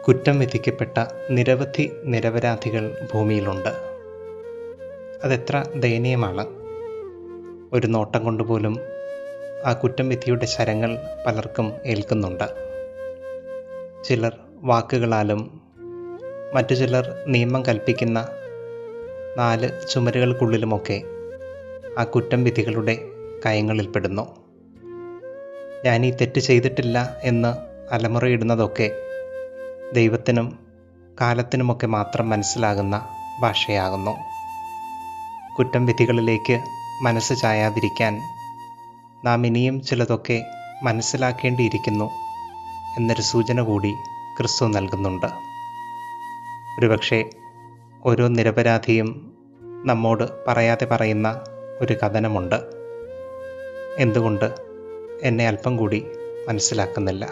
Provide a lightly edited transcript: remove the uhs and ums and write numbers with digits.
കുറ്റം വിധിക്കപ്പെട്ട നിരവധി നിരപരാധികൾ ഭൂമിയിലുണ്ട്. അതെത്ര ദയനീയമാണ്. ഒരു നോട്ടം കൊണ്ടുപോലും ആ കുറ്റം വിധിയുടെ ശരങ്ങൾ പലർക്കും ഏൽക്കുന്നുണ്ട്. ചിലർ വാക്കുകളാലും മറ്റു ചിലർ നിയമം കൽപ്പിക്കുന്ന 4 ചുമരുകൾക്കുള്ളിലുമൊക്കെ ആ കുറ്റം വിധികളുടെ കയങ്ങളിൽപ്പെടുന്നു. ഞാനീ തെറ്റ് ചെയ്തിട്ടില്ല എന്ന് അലമുറയിടുന്നതൊക്കെ ദൈവത്തിനും കാലത്തിനുമൊക്കെ മാത്രം മനസ്സിലാകുന്ന ഭാഷയാകുന്നു. കുറ്റം വിധികളിലേക്ക് മനസ്സ് ചായാതിരിക്കാൻ നാം ഇനിയും ചിലതൊക്കെ മനസ്സിലാക്കേണ്ടിയിരിക്കുന്നു എന്നൊരു സൂചന കൂടി ക്രിസ്തു നൽകുന്നുണ്ട്. ഒരുപക്ഷെ ഓരോ നിരപരാധിയും നമ്മോട് പറയാതെ പറയുന്ന ഒരു കഥനമുണ്ട്: എന്തുകൊണ്ട് എന്നെ അല്പം കൂടി മനസ്സിലാക്കുന്നില്ല?